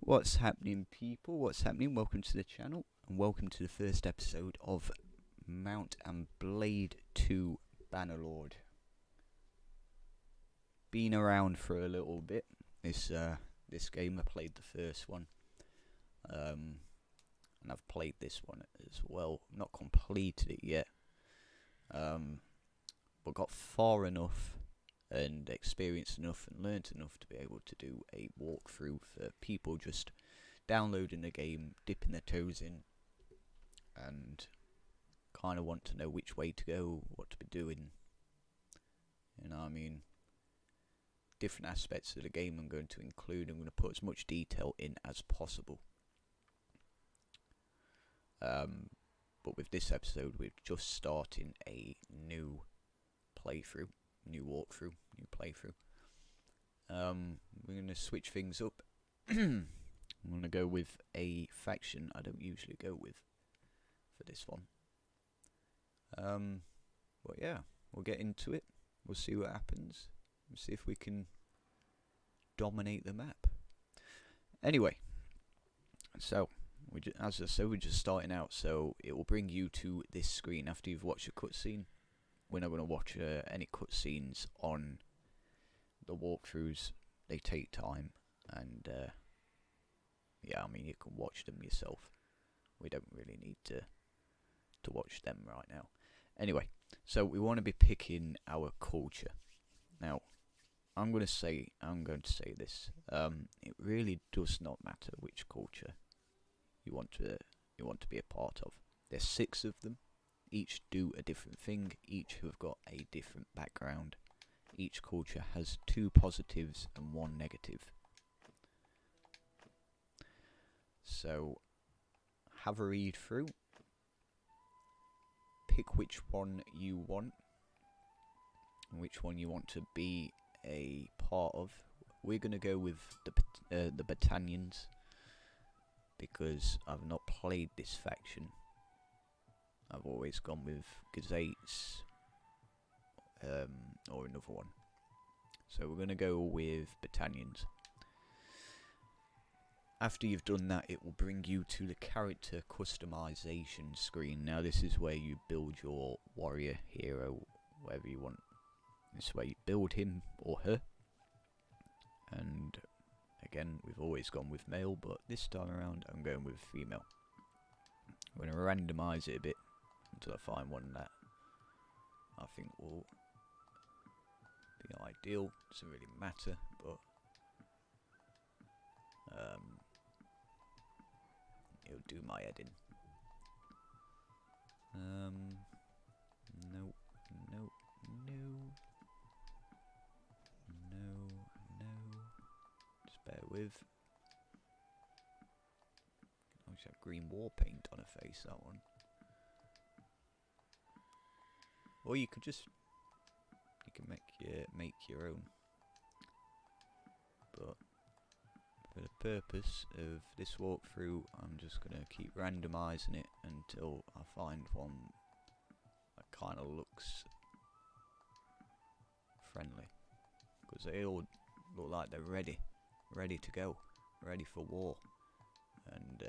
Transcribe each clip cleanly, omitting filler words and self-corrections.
What's happening, people? What's happening? Welcome to the channel and welcome to the first episode of Mount and Blade 2 Bannerlord. Been around for a little bit. This game I played the first one, and I've played this one as well. Not completed it yet, but got far enough and experienced enough and learnt enough to be able to do a walkthrough for people just downloading the game, dipping their toes in, and kind of want to know which way to go, what to be doing. You know what I mean? Different aspects of the game I'm going to include. I'm going to put as much detail in as possible. But with this episode, we're just starting a new playthrough. New walkthrough, new playthrough. We're going to switch things up. I'm going to go with a faction I don't usually go with for this one. But yeah, we'll get into it. We'll see what happens. We'll see if we can dominate the map. Anyway, so as I said, we're just starting out, so it will bring you to this screen after you've watched a cutscene. We're not going to watch any cutscenes on the walkthroughs. They take time, and yeah, I mean, you can watch them yourself. We don't really need to watch them right now. Anyway, so we want to be picking our culture. Now, I'm going to say this. It really does not matter which culture you want to be a part of. There's 6 of them. Each do a different thing, each have got a different background. Each culture has 2 positives and 1 negative. So, have a read through. Pick which one you want, and which one you want to be a part of. We're going to go with the Battanians, because I've not played this faction. I've always gone with Gazettes or another one. So we're going to go with Battanians. After you've done that, it will bring you to the character customization screen. Now this is where you build your warrior, hero, whatever you want. This is where you build him or her. And again, we've always gone with male, but this time around I'm going with female. I'm going to randomise it a bit until I find one that I think will be ideal. Doesn't really matter, but it'll do my head in. No, no, no, no, no. Just bear with. I should have green war paint on her face, that one. Or you could just, you can make your own. But for the purpose of this walkthrough, I'm just gonna keep randomising it until I find one that kind of looks friendly. Because they all look like they're ready to go, ready for war, and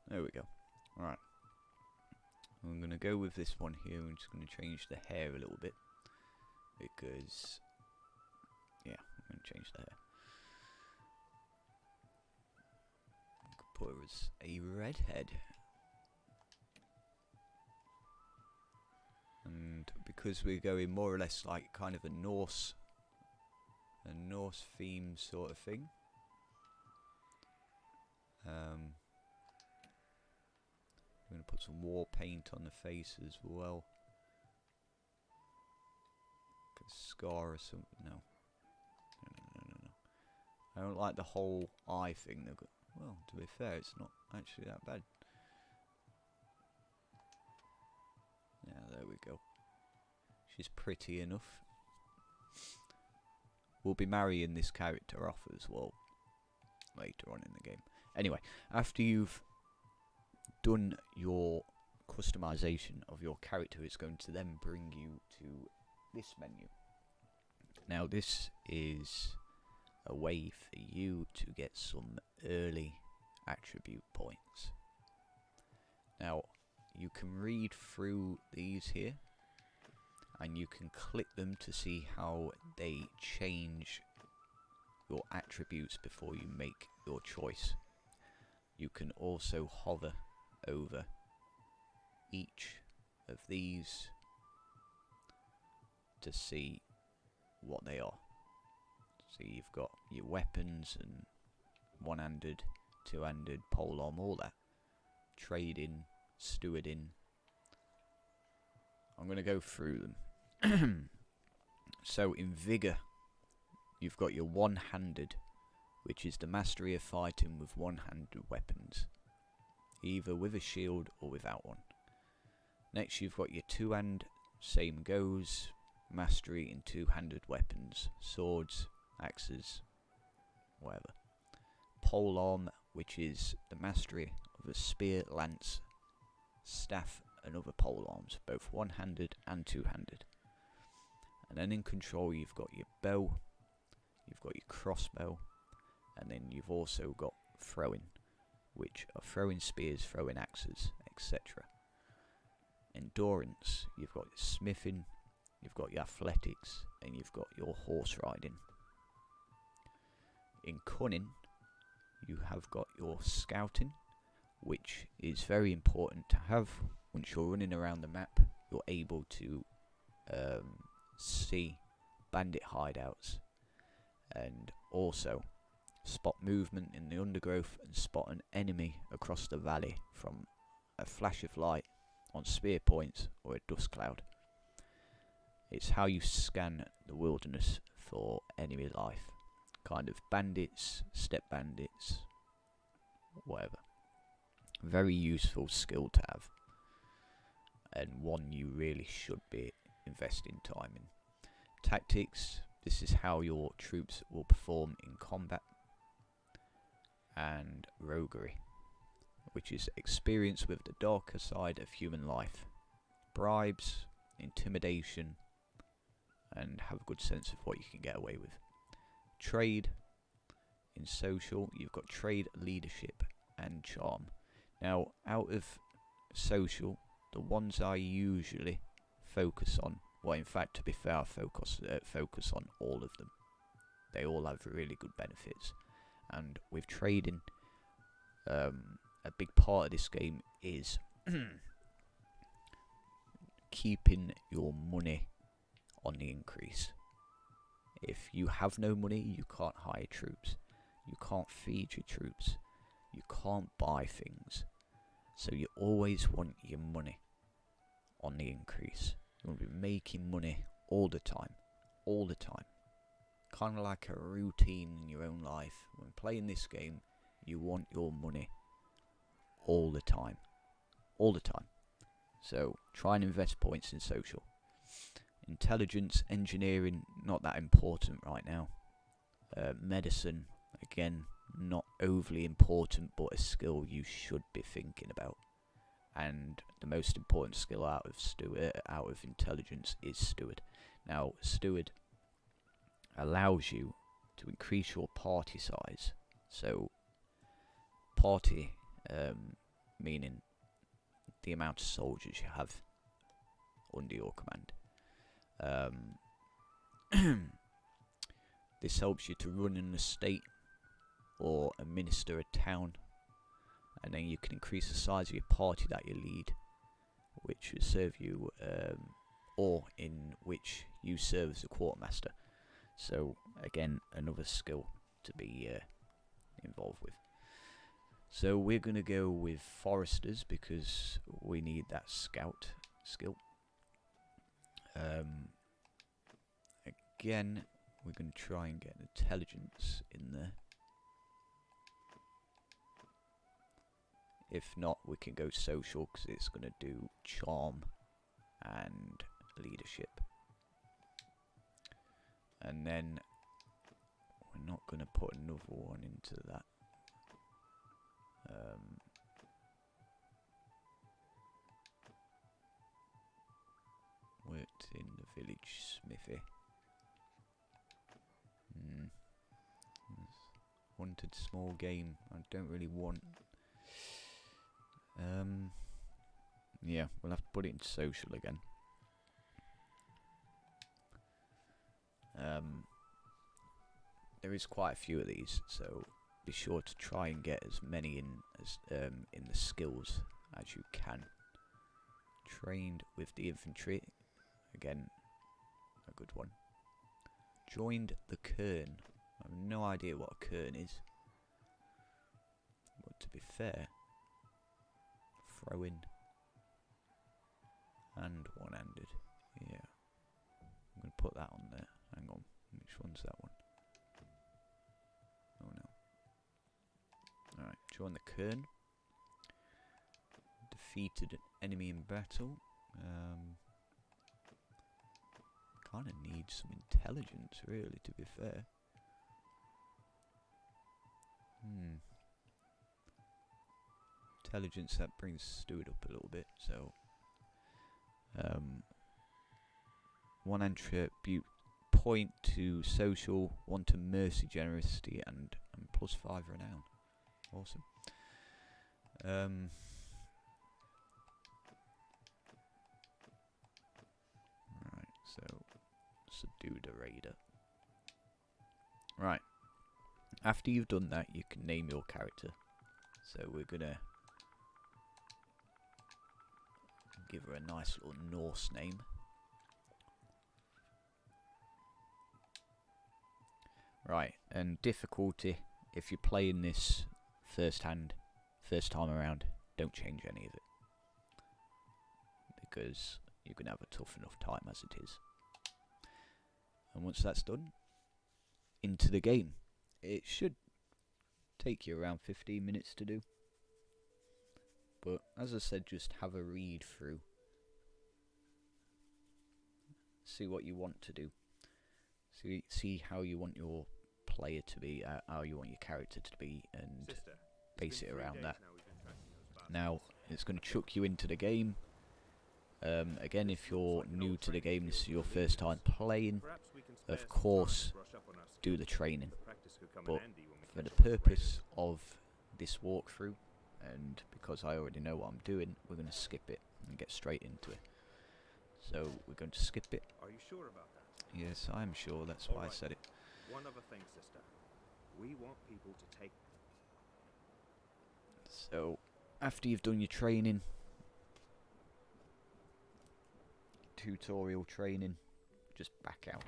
there we go. Alright. I'm going to go with this one here. I'm just going to change the hair a little bit. Because, yeah, I'm going to change the hair. I could put her as a redhead. And because we're going more or less like kind of a Norse theme sort of thing. I'm going to put some war paint on the face as well. Like a scar or something. No. No. I don't like the whole eye thing. Well, to be fair, it's not actually that bad. Yeah, there we go. She's pretty enough. We'll be marrying this character off as well. later on in the game. Anyway, after you've done your customization of your character, it's going to then bring you to this menu. Now this is a way for you to get some early attribute points. Now you can read through these here, and you can click them to see how they change your attributes before you make your choice. You can also hover over each of these to see what they are. So you've got your weapons and one-handed, two-handed, polearm, all that. Trading, stewarding. I'm going to go through them. So in Vigor, you've got your one-handed, which is the mastery of fighting with one-handed weapons, either with a shield or without one. Next you've got your two-hand, same goes, mastery in two-handed weapons, swords, axes, whatever. Polearm, which is the mastery of a spear, lance, staff and other polearms, both one-handed and two-handed. And then in control you've got your bow, you've got your crossbow, and then you've also got throwing, which are throwing spears, throwing axes, etc. Endurance, you've got your smithing, you've got your athletics, and you've got your horse riding. In cunning, you have got your scouting, which is very important to have. Once you're running around the map, you're able to see bandit hideouts, and also spot movement in the undergrowth and spot an enemy across the valley from a flash of light on spear points or a dust cloud. It's how you scan the wilderness for enemy life, kind of bandits, step bandits, whatever. Very useful skill to have, and one you really should be investing time in. Tactics, this is how your troops will perform in combat. And roguery, which is experience with the darker side of human life. Bribes, intimidation, and have a good sense of what you can get away with. Trade, in social, you've got trade, leadership, and charm. Now, out of social, the ones I usually focus on, well, in fact, to be fair, I focus on all of them. They all have really good benefits. And with trading, a big part of this game is keeping your money on the increase. If you have no money, you can't hire troops, you can't feed your troops, you can't buy things. So you always want your money on the increase. You want to be making money all the time, all the time. Kind of like a routine in your own life. When playing this game, you want your money all the time. All the time. So try and invest points in social. Intelligence, engineering, not that important right now. Medicine, again, not overly important, but a skill you should be thinking about. And the most important skill out of intelligence is steward. Now, steward allows you to increase your party size. So party meaning the amount of soldiers you have under your command. This helps you to run an estate or administer a town, and then you can increase the size of your party that you lead, which will serve you, or in which you serve as a quartermaster. So again, another skill to be involved with. So we're going to go with foresters because we need that scout skill. Again, we're going to try and get intelligence in there. If not, we can go social because it's going to do charm and leadership. And then we're not going to put another one into that Village smithy. Wanted small game. I don't really want. Yeah, we'll have to put it in social again. There is quite a few of these, so be sure to try and get as many in the skills as you can. Trained with the infantry, again, a good one. Joined the Kern. I have no idea what a Kern is, but to be fair, throw in and one-handed. Yeah, I'm gonna put that on there. Hang on, which one's that one? Oh no. Alright, join the Kern. Defeated an enemy in battle. Kind of need some intelligence, really, to be fair. Intelligence, that brings Stewart up a little bit, so one attribute point to social, one to mercy, generosity, and +5 renown. Awesome. Right, so subdue the raider. Right. After you've done that, you can name your character. So we're gonna give her a nice little Norse name. Right, and difficulty, if you're playing this first time around, don't change any of it. Because you're going to have a tough enough time as it is. And once that's done, into the game. It should take you around 15 minutes to do. But as I said, just have a read through. See what you want to do. See how you want your player to be, how you want your character to be, and base it around that. Now, it's going to chuck you into the game. Again, if you're new to the game, this is your first time playing, of course, do the training. But for the purpose of this walkthrough, and because I already know what I'm doing, we're going to skip it and get straight into it. So, we're going to skip it. Are you sure about that? Yes, I'm sure, that's why I said it. One other thing, sister. We want people to take... So, after you've done your training, tutorial training, just back out.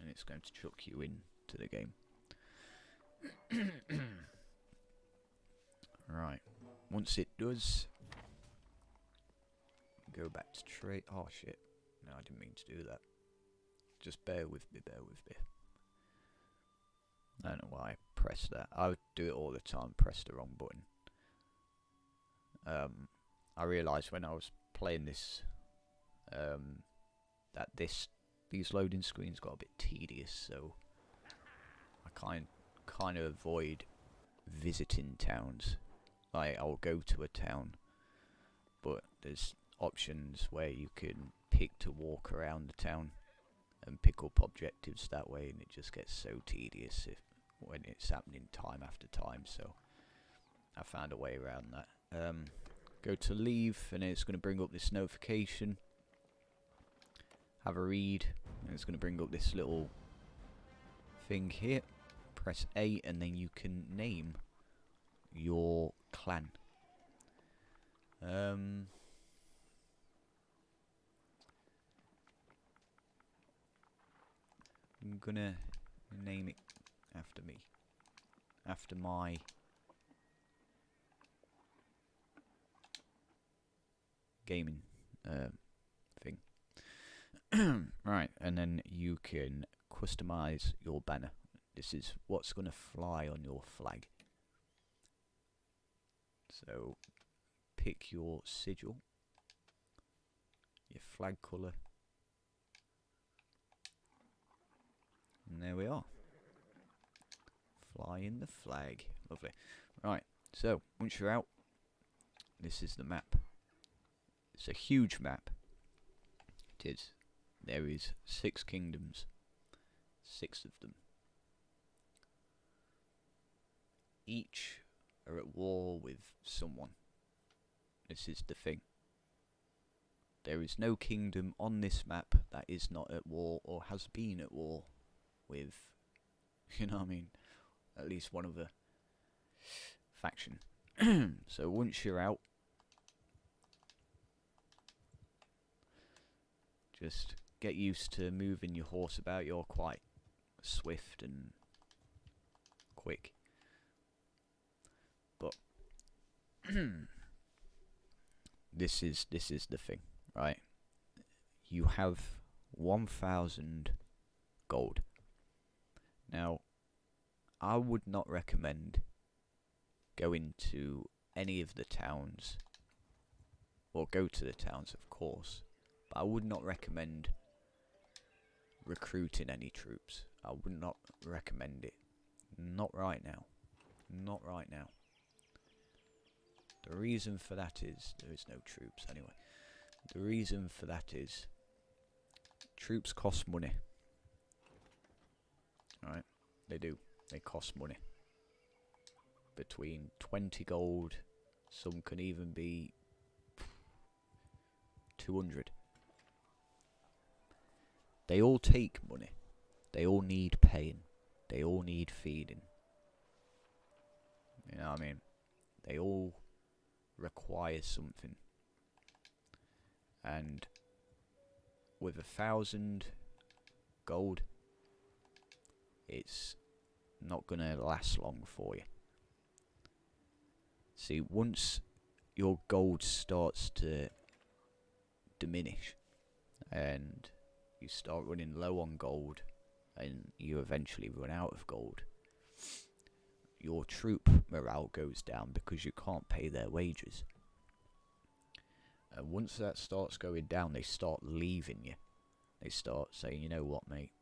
And it's going to chuck you into the game. Right. Once it does, go back to trade. Oh shit. No, I didn't mean to do that. Just bear with me, bear with me. I don't know why I pressed that. I would do it all the time, press the wrong button. I realised when I was playing this, that these loading screens got a bit tedious, so I kind of avoid visiting towns. Like, I'll go to a town, but there's options where you can pick to walk around the town and pick up objectives that way, and it just gets so tedious when it's happening time after time. So I found a way around that. Go to leave, and it's going to bring up this notification. Have a read, and it's going to bring up this little thing here. Press A, and then you can name your clan. I'm gonna name it after me, after my gaming thing. Right, and then you can customize your banner. This is what's gonna fly on your flag. So pick your sigil, your flag colour, and there we are. Flying the flag. Lovely. Right, so once you're out, this is the map. It's a huge map. It is. there is 6 kingdoms, 6 of them. Each are at war with someone. This is the thing. There is no kingdom on this map that is not at war or has been at war with, you know what I mean, at least one other faction. So once you're out, just get used to moving your horse about. You're quite swift and quick. But this is the thing, right? You have 1,000 gold. Now, I would not recommend going to any of the towns, or go to the towns, of course, but I would not recommend recruiting any troops. I would not recommend it. Not right now. Not right now. The reason for that is, there is no troops anyway. The reason for that is, troops cost money. Alright, they do. They cost money. Between 20 gold, some can even be 200. They all take money. They all need paying. They all need feeding. You know what I mean? They all require something. And with 1,000 gold, it's not gonna last long for you. See, once your gold starts to diminish and you start running low on gold and you eventually run out of gold, your troop morale goes down because you can't pay their wages. And once that starts going down, they start leaving you. They start saying, you know what, mate?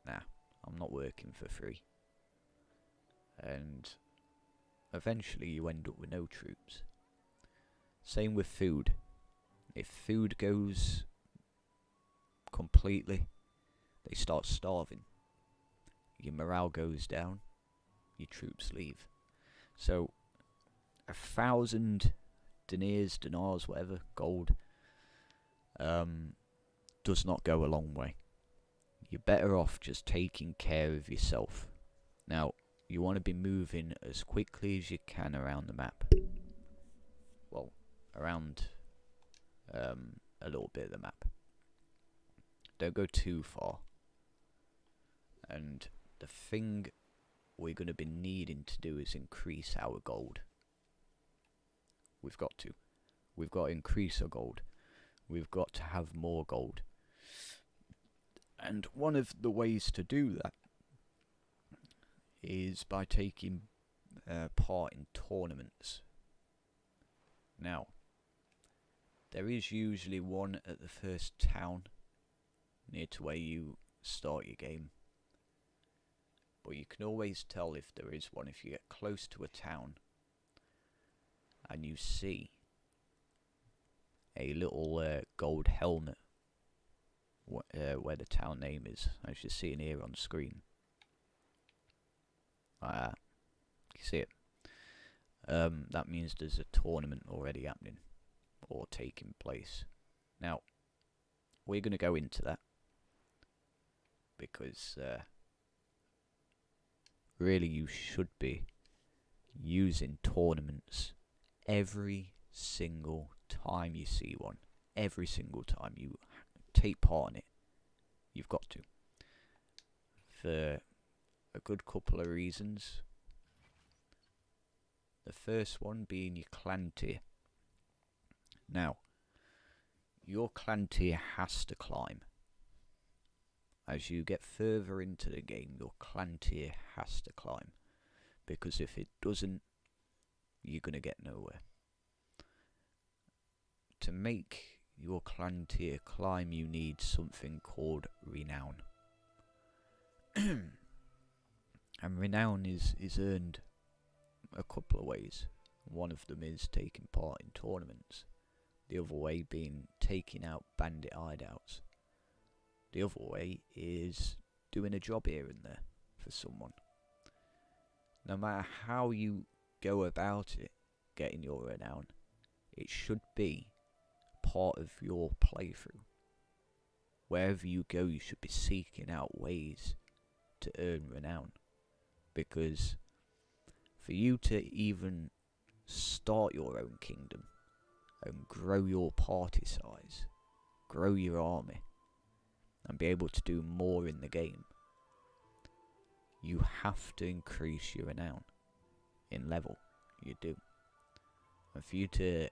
Nah, I'm not working for free. And eventually you end up with no troops. Same with food. If food goes completely, they start starving. Your morale goes down. Your troops leave. So 1,000 dinars, whatever, gold, does not go a long way. You're better off just taking care of yourself. Now, you want to be moving as quickly as you can around the map. Well, around a little bit of the map. Don't go too far. And the thing we're going to be needing to do is increase our gold. We've got to. We've got to increase our gold. We've got to have more gold. And one of the ways to do that is by taking part in tournaments. Now, there is usually one at the first town near to where you start your game. But you can always tell if there is one if you get close to a town and you see a little gold helmet where the town name is, as you're seeing here on screen. You see it? That means there's a tournament already happening or taking place. Now, we're going to go into that because really you should be using tournaments every single time you see one. Every single time you take part in it, you've got to. For a good couple of reasons. The first one being your clan tier. Now, your clan tier has to climb. As you get further into the game, your clan tier has to climb. Because if it doesn't, you're going to get nowhere. To make your clan tier climb, you need something called renown. And renown is earned a couple of ways. One of them is taking part in tournaments. The other way being taking out bandit hideouts. The other way is doing a job here and there for someone. No matter how you go about it, getting your renown, it should be part of your playthrough. Wherever you go, you should be seeking out ways to earn renown. Because for you to even start your own kingdom and grow your party size, grow your army, and be able to do more in the game, you have to increase your renown in level. You do. And for you to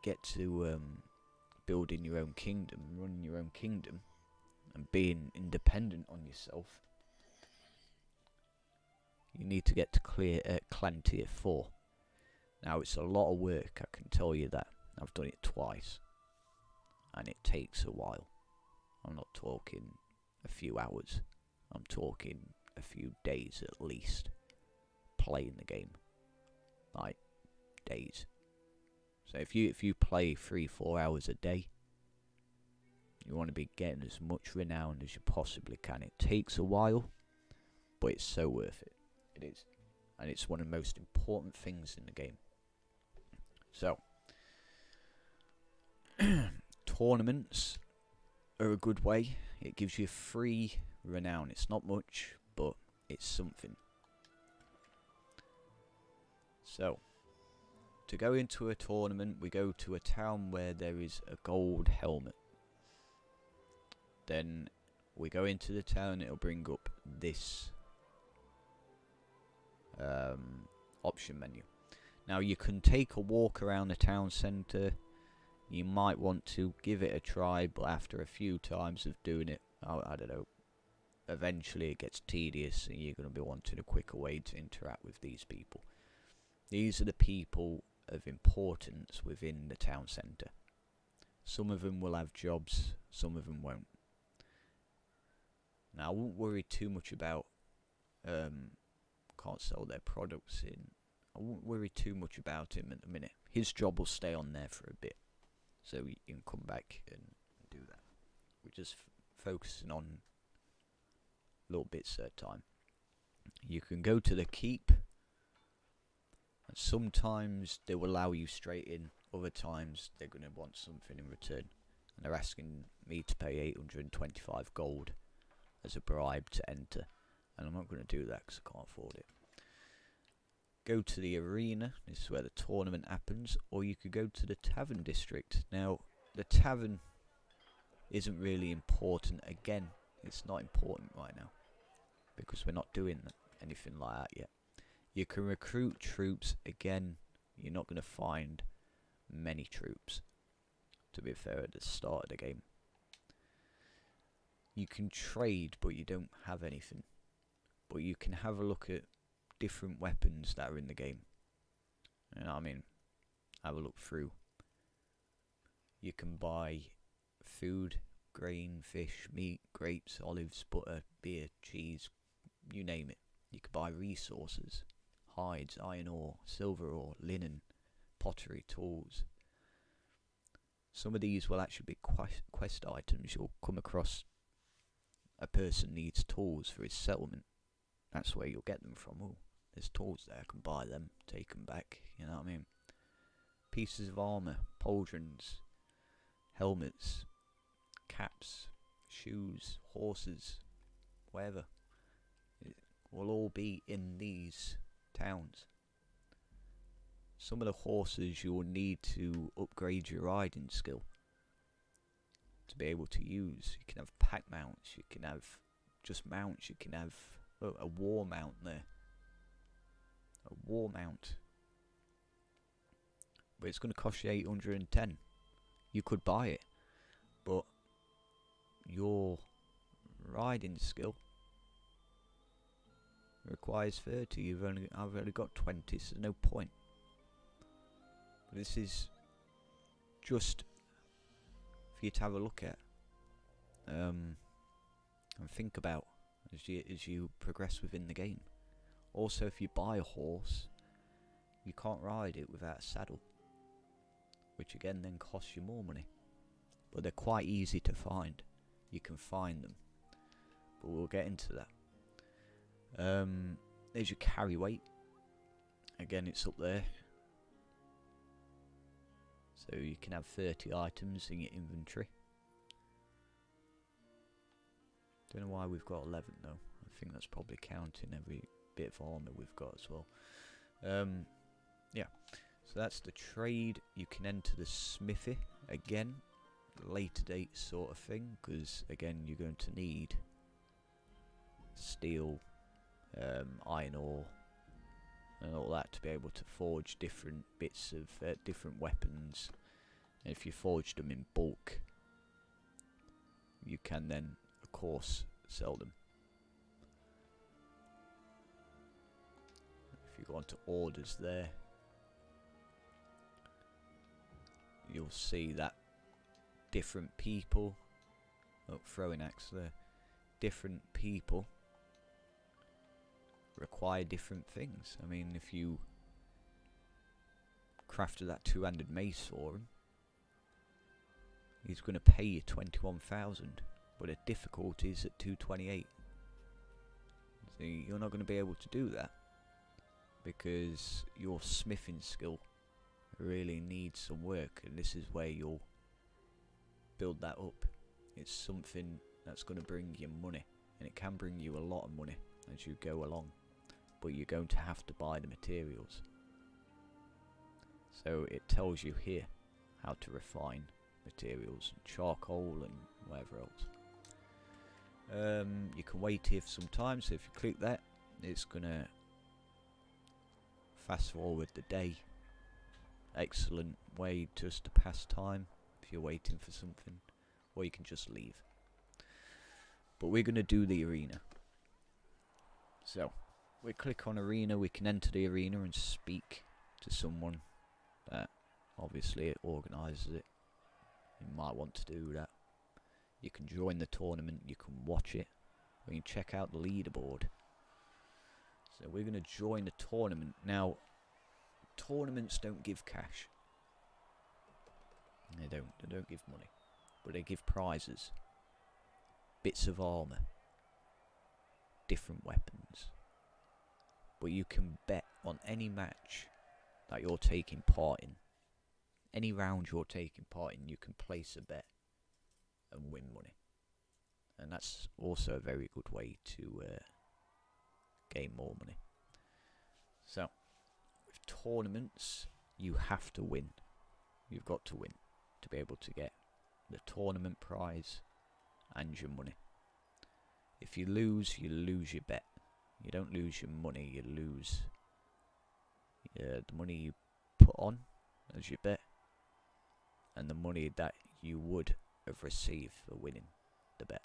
get to building your own kingdom, running your own kingdom, and being independent on yourself, you need to get to clan tier 4. Now it's a lot of work, I can tell you that. I've done it twice, and it takes a while. I'm not talking a few hours, I'm talking a few days at least, playing the game. Like, days. So if you play 3-4 hours a day, you want to be getting as much renown as you possibly can. It takes a while, but it's so worth it. It is. And it's one of the most important things in the game. So, tournaments are a good way. It gives you free renown. It's not much, but it's something. So, to go into a tournament, we go to a town where there is a gold helmet. Then we go into the town, it'll bring up this option menu. Now you can take a walk around the town centre. You might want to give it a try, but after a few times of doing it, I don't know, eventually it gets tedious and you're going to be wanting a quicker way to interact with these people. These are the people of importance within the town centre. Some of them will have jobs, some of them won't. Now I won't worry too much about can't sell their products in. I won't worry too much about him at the minute. His job will stay on there for a bit, so you can come back and do that. We're just focusing on little bits at a time. You can go to the keep, and sometimes they will allow you straight in. Other times they're going to want something in return, and they're asking me to pay 825 gold as a bribe to enter, and I'm not going to do that because I can't afford it. Go to the arena, this is where the tournament happens, or you could go to the tavern district. Now, the tavern isn't really important. Again, it's not important right now, because we're not doing anything like that yet. You can recruit troops. Again, you're not going to find many troops, to be fair, at the start of the game. You can trade, but you don't have anything. But you can have a look at different weapons that are in the game. You know what I mean? Have a look through. You can buy food, grain, fish, meat, grapes, olives, butter, beer, cheese, you name it. You can buy resources, hides, iron ore, silver ore, linen, pottery, tools. Some of these will actually be quest items. You'll come across a person needs tools for his settlement. That's where you'll get them from. Oh, there's tools there, I can buy them, take them back, you know what I mean? Pieces of armour, pauldrons, helmets, caps, shoes, horses, whatever. It will all be in these towns. Some of the horses you will need to upgrade your riding skill to be able to use. You can have pack mounts, you can have just mounts, you can have a war mount there. A war mount. But it's going to cost you 810. You could buy it, but your riding skill requires 30. I've only got 20, so no point. This is just for you to have a look at and think about as you progress within the game. Also, if you buy a horse, you can't ride it without a saddle, which again then costs you more money. but they're quite easy to find. You can find them, but we'll get into that. There's your carry weight. Again, it's up there. So you can have 30 items in your inventory. Don't know why we've got 11 though. I think that's probably counting every bit of armor we've got as well. Yeah, so that's the trade. You can enter the smithy again, later date sort of thing, because again you're going to need steel, iron ore and all that to be able to forge different bits of different weapons. And if you forge them in bulk, you can then of course sell them. If you go on to orders there, you'll see that different people, throwing axe there, different people require different things. I mean, if you crafted that two-handed mace for him, he's going to pay you 21,000, but the difficulty is at 228. So you're not going to be able to do that because your smithing skill really needs some work, and this is where you'll build that up. It's something that's going to bring you money, and it can bring you a lot of money as you go along, but you're going to have to buy the materials. So it tells you here how to refine materials, charcoal and whatever else. You can wait here for some time, so if you click that, it's gonna fast forward the day. Excellent way just to pass time if you're waiting for something, or you can just leave. But we're gonna do the arena. So we click on arena, we can enter the arena and speak to someone that obviously it organises it. You might want to do that. You can join the tournament, you can watch it, or you can check out the leaderboard. So we're going to join the tournament. Now, tournaments don't give cash. They don't give money. But they give prizes. Bits of armour. Different weapons. But you can bet on any match that you're taking part in. Any round you're taking part in, you can place a bet and win money. And that's also a very good way to gain more money. So, with tournaments, you have to win. You've got to win to be able to get the tournament prize and your money. If you lose your bet. You don't lose your money, you lose the money you put on as your bet, and the money that you would have received for winning the bet.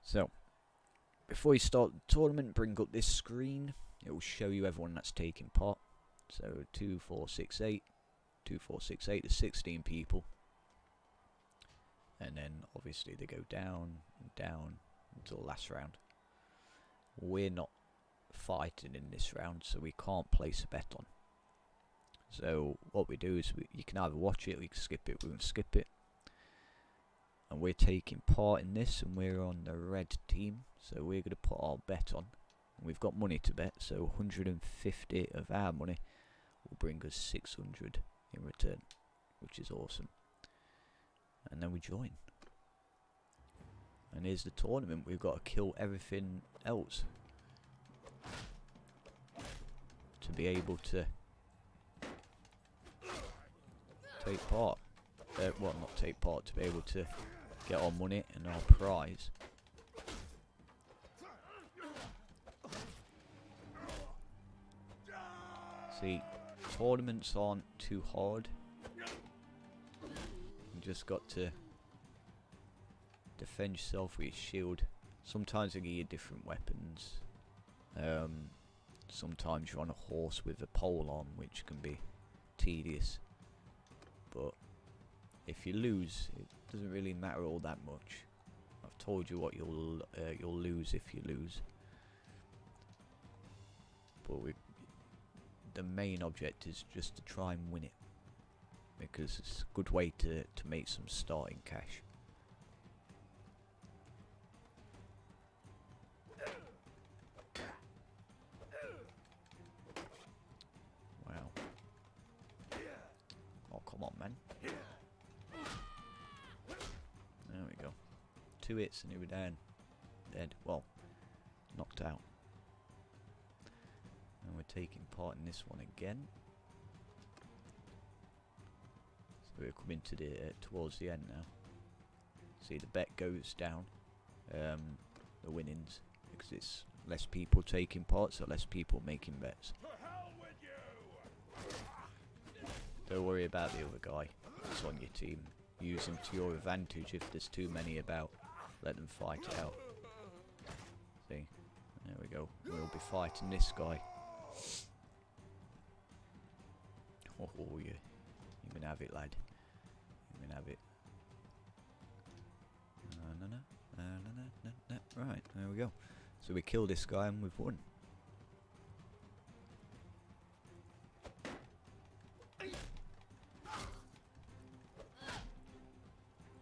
So, before you start the tournament, bring up this screen. It will show you everyone that's taking part. So 2, 4, 6, 8. 2, 4, 6, 8, there's 16 people. And then obviously they go down and down until last round. We're not fighting in this round, so we can't place a bet on. So what we do is you can either watch it or you can skip it. We're going to skip it. And we're taking part in this, and we're on the red team, so we're going to put our bet on. And we've got money to bet, so 150 of our money will bring us 600 in return, which is awesome. And then we join. And here's the tournament. We've got to kill everything else to be able to take part. Well, not take part, to be able to get our money and our prize. See, tournaments aren't too hard. You just got to defend yourself with your shield. Sometimes they give you different weapons. Sometimes you're on a horse with a pole on, which can be tedious. But if you lose, it doesn't really matter all that much. I've told you what you'll lose if you lose. But the main object is just to try and win it. because it's a good way to make some starting cash. Wow. Oh, come on, man. There we go. 2 hits and he was down. Dead. Well, knocked out. And we're taking part in this one again. So we're coming to the towards the end now. See, the bet goes down. The winnings, because it's less people taking part, so less people making bets. Don't worry about the other guy that's on your team. Use him to your advantage. If there's too many about, let them fight it out. See, there we go. We'll be fighting this guy. Oh, yeah. You can have it, lad. You can have it. No. Right, there we go. So we killed this guy and we've won.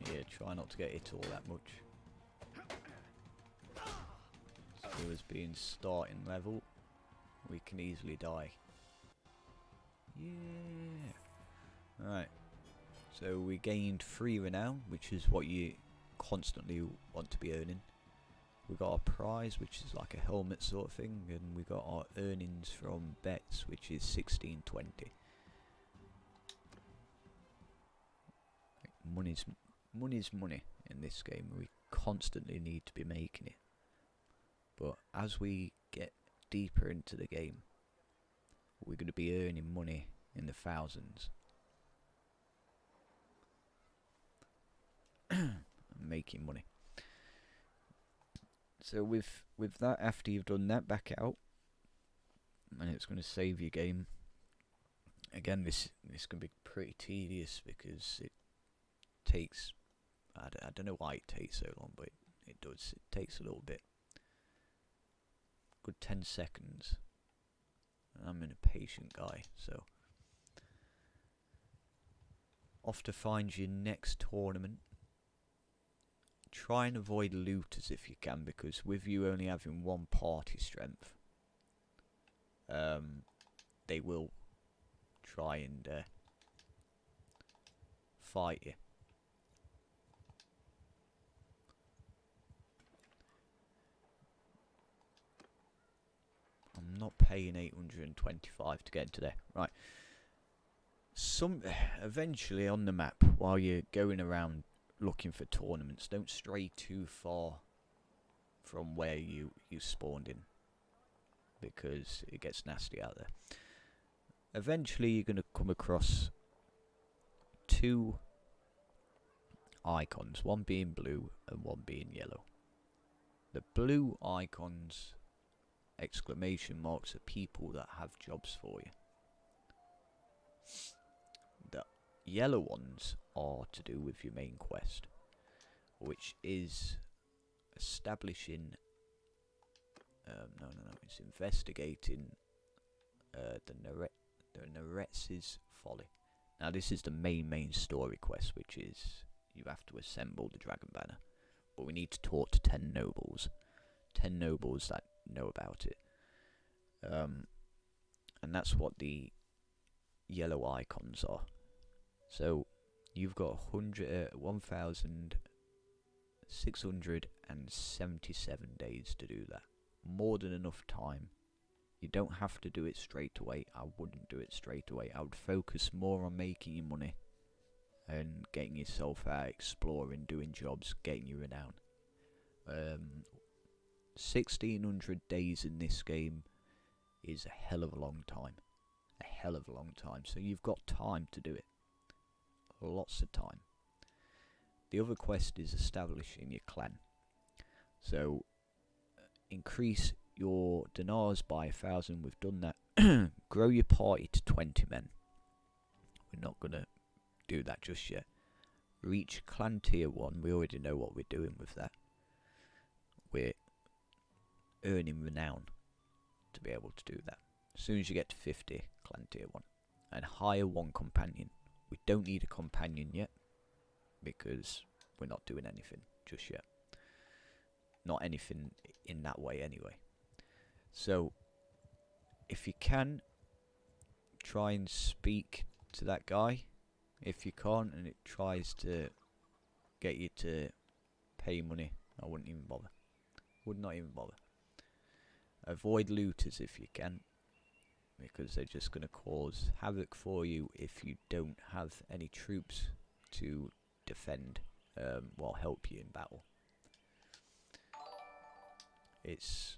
Yeah, try not to get hit all that much. So as being starting level, we can easily die. Yeah. Right. So we gained 3 renown, which is what you constantly want to be earning. We got our prize, which is like a helmet sort of thing, and we got our earnings from bets, which is 1620. Money's money in this game. We constantly need to be making it. But as we get deeper into the game, we're going to be earning money in the thousands. Making money. So with that, after you've done that, back out, and it's going to save your game. Again, this can be pretty tedious because it takes, I don't know why it takes so long, but it does. It takes a little bit. Good 10 seconds. I'm an impatient guy, so off to find your next tournament. Try and avoid looters if you can, because with you only having 1 party strength, they will try and fight you. I'm not paying 825 to get into there. Right. Eventually on the map, while you're going around looking for tournaments, don't stray too far from where you spawned in, because it gets nasty out there. Eventually you're going to come across 2 icons, one being blue and one being yellow. The blue icons, exclamation marks, are people that have jobs for you. The yellow ones are to do with your main quest, which is establishing it's investigating the Neretz's folly. Now this is the main story quest, which is you have to assemble the dragon banner, but we need to talk to 10 nobles that know about it, and that's what the yellow icons are. So you've got 1,677 days to do that. More than enough time. You don't have to do it straight away. I wouldn't do it straight away. I would focus more on making your money and getting yourself out, exploring, doing jobs, getting your renown. 1,600 days in this game is a hell of a long time. A hell of a long time. So you've got time to do it. Lots of time. The other quest is establishing your clan. So increase your dinars by 1,000. We've done that. Grow your party to 20 men. We're not going to do that just yet. Reach clan tier 1. We already know what we're doing with that. We're earning renown to be able to do that. As soon as you get to 50, clan tier 1. And hire 1 companion. we don't need a companion yet, because we're not doing anything just yet. Not anything in that way anyway. So, if you can, try and speak to that guy. If you can't and it tries to get you to pay money, I wouldn't even bother. Would not even bother. Avoid looters if you can, because they're just going to cause havoc for you if you don't have any troops to defend, well, help you in battle. It's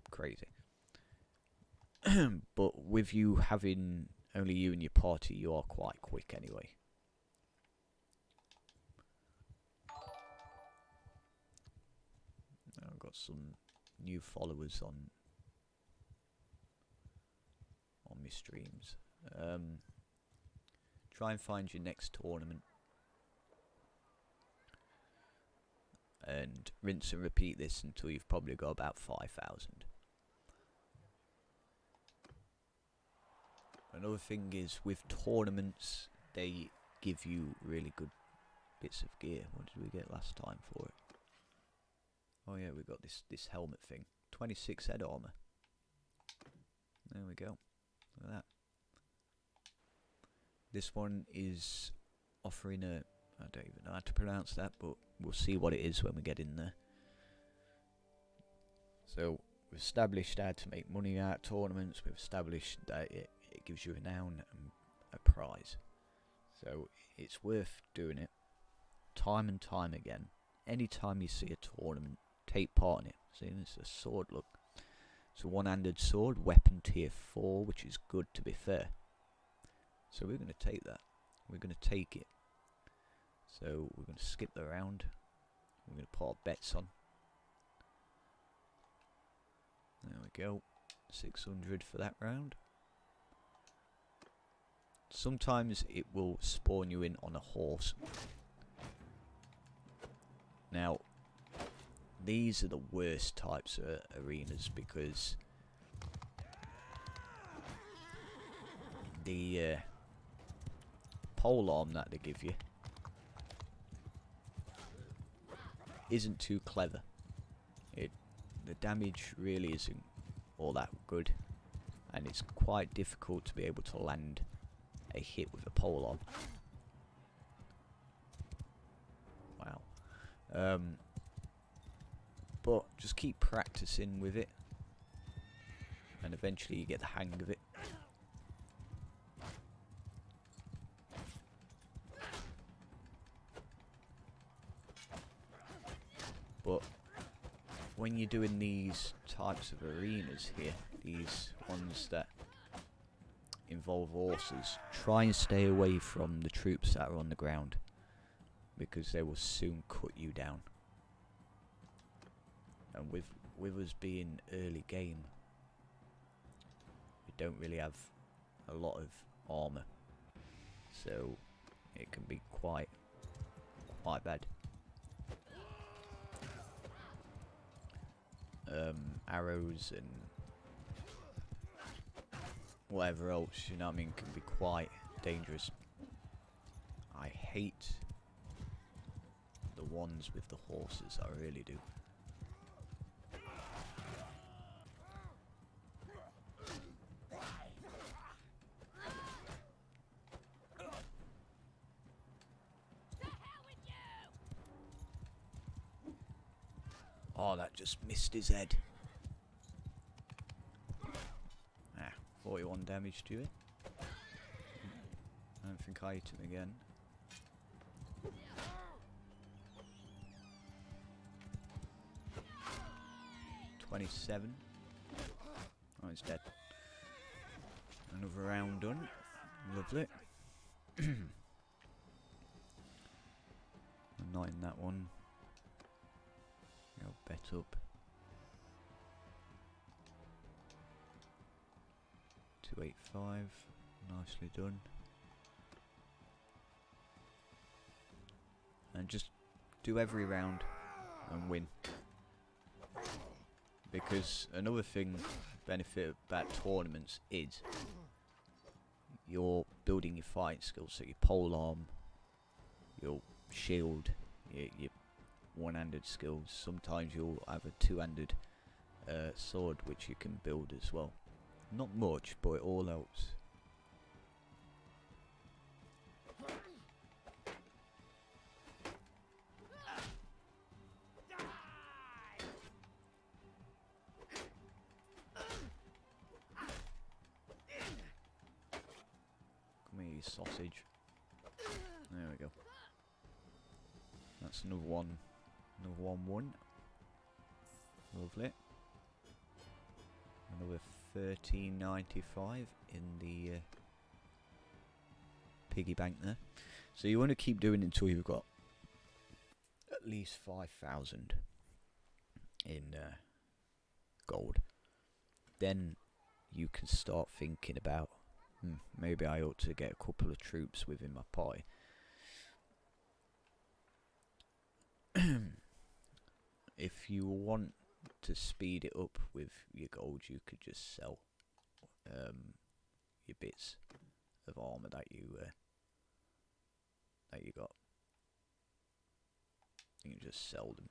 crazy. But with you having only you and your party, you are quite quick anyway. I've got some new followers on my streams. Try and find your next tournament and rinse and repeat this until you've probably got about 5,000. Another thing is, with tournaments, they give you really good bits of gear. What did we get last time for it? Oh yeah, we got this helmet thing. 26 head armor. There we go. Look at that. This one is offering a... I don't even know how to pronounce that, but we'll see what it is when we get in there. So, we've established how to make money out of tournaments. We've established that it gives you renown and a prize. So, it's worth doing it time and time again. Anytime you see a tournament, take part in it. See, there's a sword, look. It's a one-handed sword, weapon tier 4, which is good, to be fair. So we're going to take that. We're going to take it. So we're going to skip the round. We're going to put our bets on. There we go. 600 for that round. Sometimes it will spawn you in on a horse. Now, these are the worst types of arenas because the pole arm that they give you isn't too clever. The damage really isn't all that good, and it's quite difficult to be able to land a hit with a pole arm. Wow. But just keep practicing with it, and eventually you get the hang of it. But when you're doing these types of arenas here, these ones that involve horses, try and stay away from the troops that are on the ground, because they will soon cut you down. And with us being early game, we don't really have a lot of armor, so it can be quite bad. Arrows and whatever else, you know what I mean, can be quite dangerous. I hate the ones with the horses, I really do. Oh, that just missed his head. Ah, 41 damage to it. I don't think I hit him again. $27. Oh, he's dead. Another round done. Lovely. I'm not in that one. I'll bet up. 285. Nicely done. And just do every round and win. Because another thing, benefit about tournaments is you're building your fighting skills, so your polearm, your shield, your one-handed skills. Sometimes you'll have a two-handed sword which you can build as well. Not much, but it all helps. Come here, you sausage. There we go. That's another one. Another 1-1. Lovely. Another 13.95 in the piggy bank there. So you want to keep doing it until you've got at least 5,000 in gold. Then you can start thinking about, maybe I ought to get a couple of troops within my party. If you want to speed it up with your gold, you could just sell your bits of armor that you got. You can just sell them.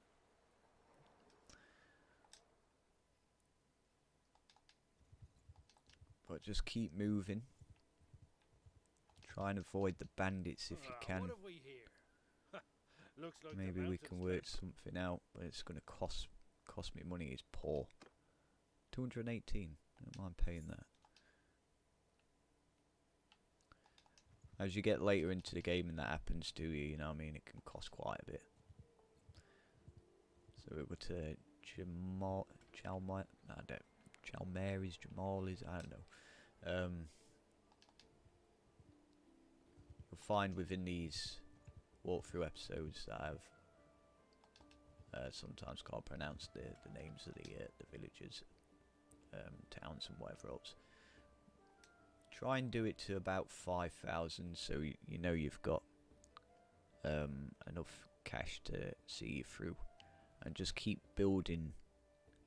But just keep moving. Try and avoid the bandits if you can. What have we here? Looks like Maybe we can work something out, but it's going to cost me money. It's poor. 218. Don't mind paying that. As you get later into the game and that happens to you, you know what I mean, it can cost quite a bit. So it would Chalmeris, Jamalis, I don't know. You'll find within these walkthrough episodes that I've sometimes can't pronounce the names of the villages, towns and whatever else. Try and do it to about 5,000, so you know you've got enough cash to see you through, and just keep building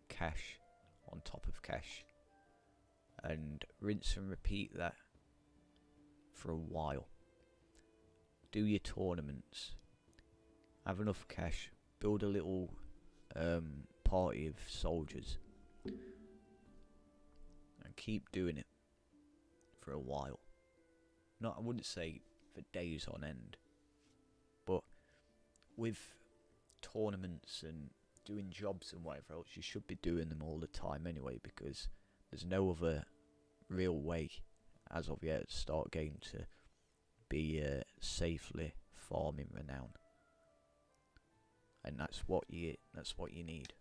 cash on top of cash, and rinse and repeat that for a while. Do your tournaments, have enough cash, build a little party of soldiers, and keep doing it for a while. I wouldn't say for days on end, but with tournaments and doing jobs and whatever else, you should be doing them all the time anyway, because there's no other real way as of yet to start game to be safely farming renown, and that's what you need.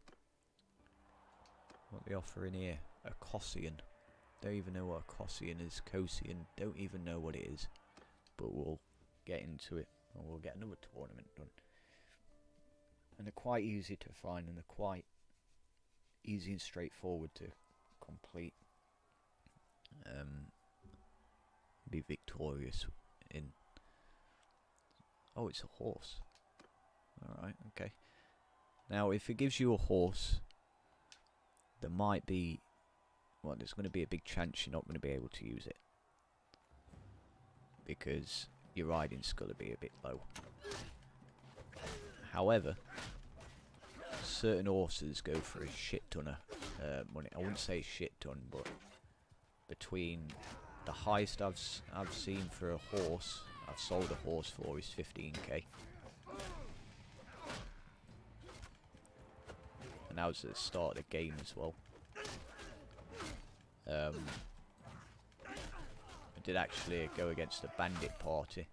What they offer in here? A Cossian. Don't even know what a Cossian is. Cossian. Don't even know what it is. But we'll get into it, and we'll get another tournament done. And they're quite easy to find, and they're quite easy and straightforward to complete. Be victorious in. Oh, it's a horse. Alright, okay. Now, if it gives you a horse, there might be, well, there's going to be a big chance you're not going to be able to use it, because your riding's going to be a bit low. However, certain horses go for a shit ton of money. I wouldn't say shit ton, but between the highest I've seen for a horse, I've sold a horse for, is 15k. And that was at the start of the game as well. I did actually go against a bandit party,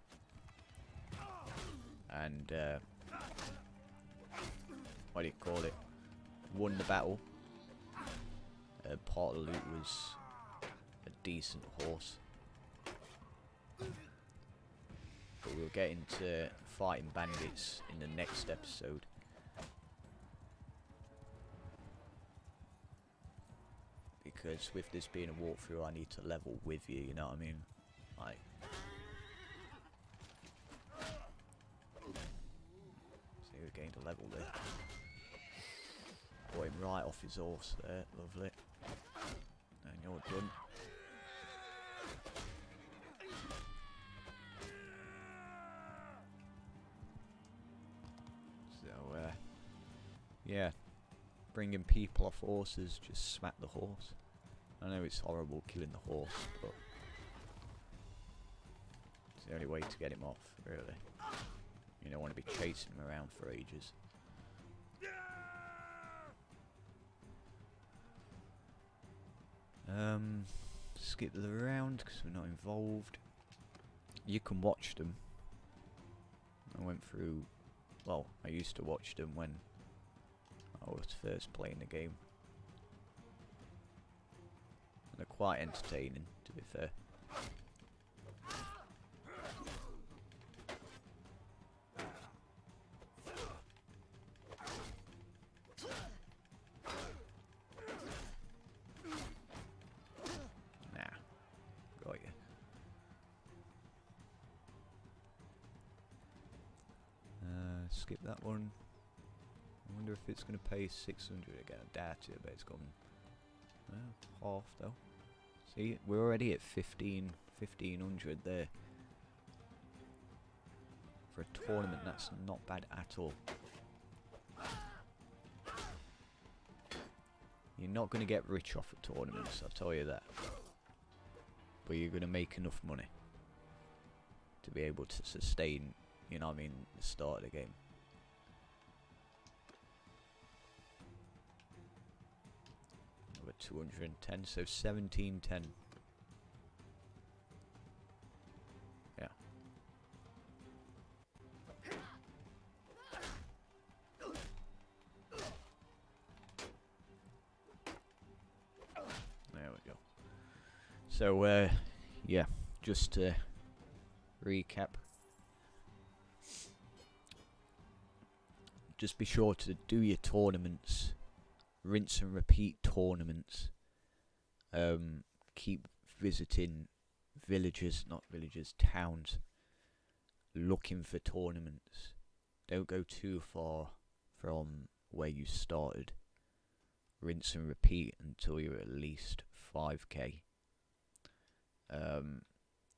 and what do you call it? Won the battle. Part of the loot was a decent horse. But we'll get into fighting bandits in the next episode. Because with this being a walkthrough, I need to level with you, you know what I mean? Like, see, we gained a level there. Got him right off his horse there, lovely. And you're done. yeah, bringing people off horses, just smack the horse. I know it's horrible killing the horse, but it's the only way to get him off, really. You don't want to be chasing him around for ages. Skip the round because we're not involved. You can watch them. I went through, well, I used to watch them when I was first playing the game. And they're quite entertaining, to be fair. Skip that one. I wonder if it's going to pay 600 again. I doubt it, but it's gone half though. See, we're already at 1500 there. For a tournament, that's not bad at all. You're not going to get rich off of tournaments, I'll tell you that. But you're going to make enough money to be able to sustain, you know what I mean, the start of the game. Over 210, so 1710. Yeah. There we go. So, yeah, just to recap. Just be sure to do your tournaments. Rinse and repeat tournaments. Keep visiting towns, looking for tournaments. Don't go too far from where you started. Rinse and repeat until you're at least 5k.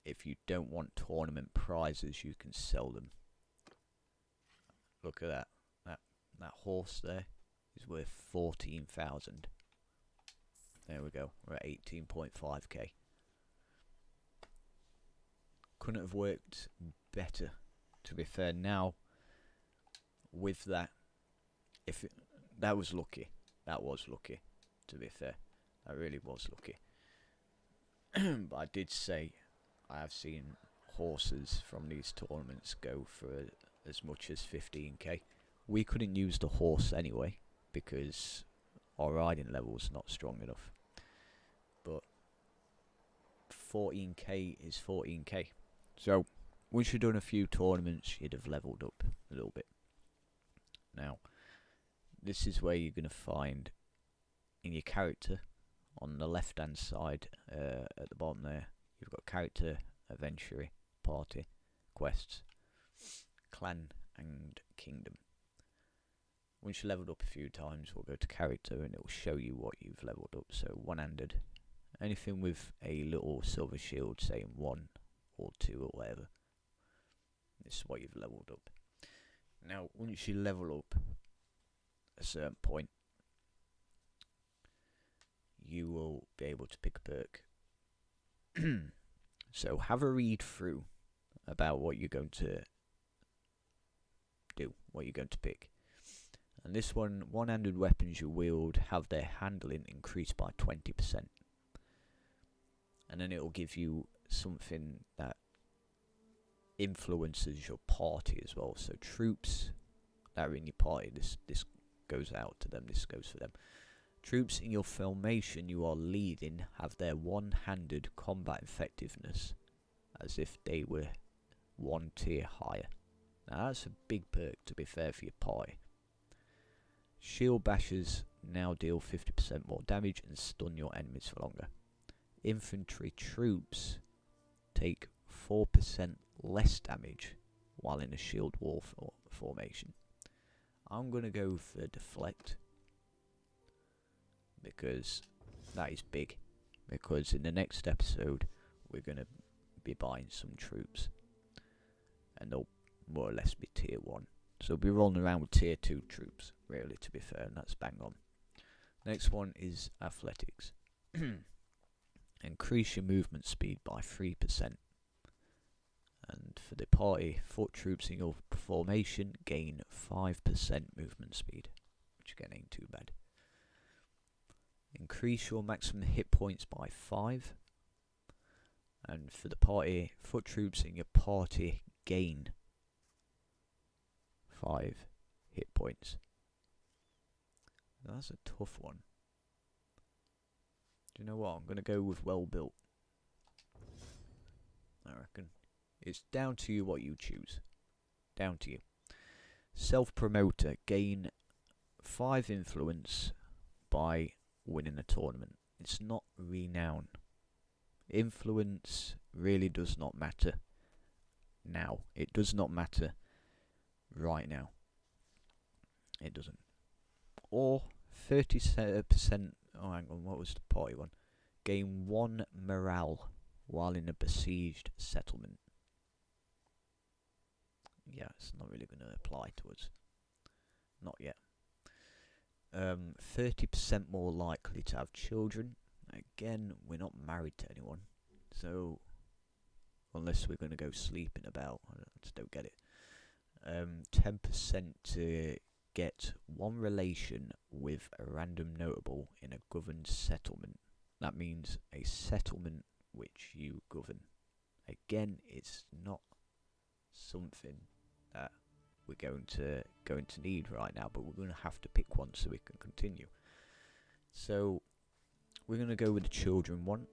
If you don't want tournament prizes, you can sell them. Look at that. That horse there is worth 14,000. There we go. We're at 18.5k. Couldn't have worked better, to be fair. Now, with that, that was lucky. That was lucky, to be fair. That really was lucky. But I did say I have seen horses from these tournaments go for as much as 15k. We couldn't use the horse anyway because our riding level's not strong enough. But 14k is 14k. So once you've done a few tournaments, you'd have leveled up a little bit. Now, this is where you're going to find in your character on the left hand side at the bottom there, you've got character, adventure, party, quests, clan and kingdom. Once you leveled up a few times, we'll go to character and it will show you what you've leveled up. So one-handed, anything with a little silver shield saying 1 or 2 or whatever, this is what you've leveled up. Now once you level up a certain point, you will be able to pick a perk. So have a read through about what you're going to do, what you're going to pick. And this one-handed weapons you wield have their handling increased by 20%. And then it will give you something that influences your party as well. So troops that are in your party, this goes out to them, this goes for them. Troops in your formation you are leading have their one-handed combat effectiveness as if they were 1 tier higher. Now that's a big perk, to be fair, for your party. Shield bashers now deal 50% more damage and stun your enemies for longer. Infantry troops take 4% less damage while in a shield wall formation. I'm going to go for deflect because that is big. Because in the next episode we're going to be buying some troops and they'll more or less be tier 1. So we'll be rolling around with tier 2 troops, really, to be fair, and that's bang on. Next one is athletics. Increase your movement speed by 3%. And for the party, foot troops in your formation gain 5% movement speed, which again ain't too bad. Increase your maximum hit points by 5. And for the party, foot troops in your party gain 5 hit points. That's a tough one. Do you know what? I'm going to go with well built. I reckon. It's down to you what you choose. Down to you. Self-promoter. Gain 5 influence by winning a tournament. It's not renown. Influence really does not matter now. It does not matter right now. It doesn't. Or 30%. Oh, hang on. What was the party one? Gain 1 morale while in a besieged settlement. Yeah, it's not really going to apply to us. Not yet. 30% more likely to have children. Again, we're not married to anyone. So, unless we're going to go sleeping about. I just don't get it. 10% to get one relation with a random notable in a governed settlement. That means a settlement which you govern. Again, it's not something that we're going to need right now, but we're going to have to pick one so we can continue. So we're going to go with the children one,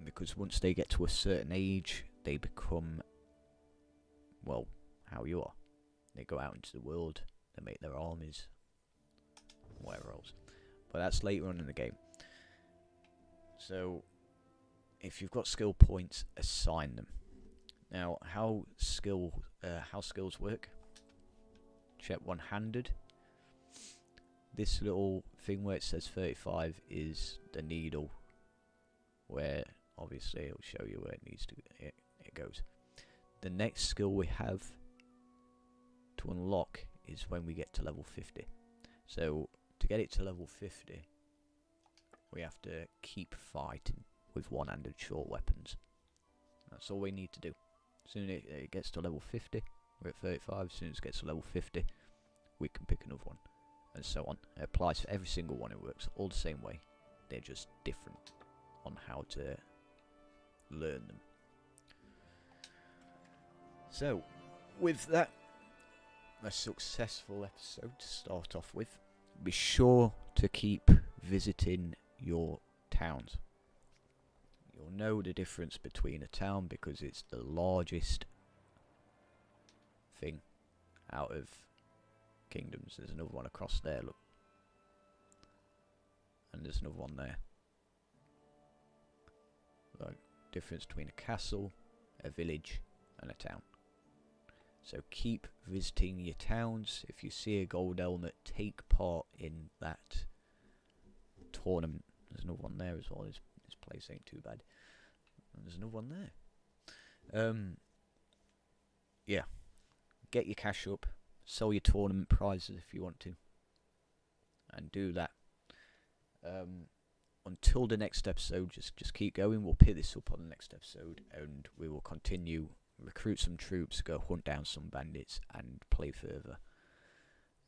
because once they get to a certain age, they become, well, how you are. They go out into the world, they make their armies, whatever else. But that's later on in the game. So if you've got skill points, assign them. Now, how skills work? Check one-handed. This little thing where it says 35 is the needle, where obviously it'll show you where it needs to. It goes. The next skill we have to unlock is when we get to level 50. So to get it to level 50, we have to keep fighting with one-handed short weapons. That's all we need to do. As soon as it gets to level 50, we're at 35. As soon as it gets to level 50, we can pick another one, and so on. It applies for every single one. It works all the same way. They're just different on how to learn them. So, with that, a successful episode to start off with. Be sure to keep visiting your towns. You'll know the difference between a town because it's the largest thing out of kingdoms. There's another one across there, look. And there's another one there. Like, difference between a castle, a village, and a town. So keep visiting your towns. If you see a gold helmet, take part in that tournament. There's another one there as well. This place ain't too bad. And there's another one there. Yeah. Get your cash up. Sell your tournament prizes if you want to. And do that. Until the next episode, just keep going. We'll pick this up on the next episode, and we will continue. Recruit some troops, go hunt down some bandits, and play further.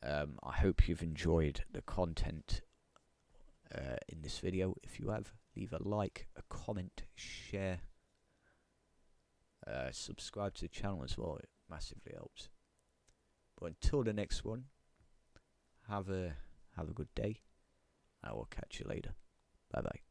I hope you've enjoyed the content in this video. If you have, leave a like, a comment, share, subscribe to the channel as well. It massively helps. But until the next one, have a good day. I will catch you later. Bye bye.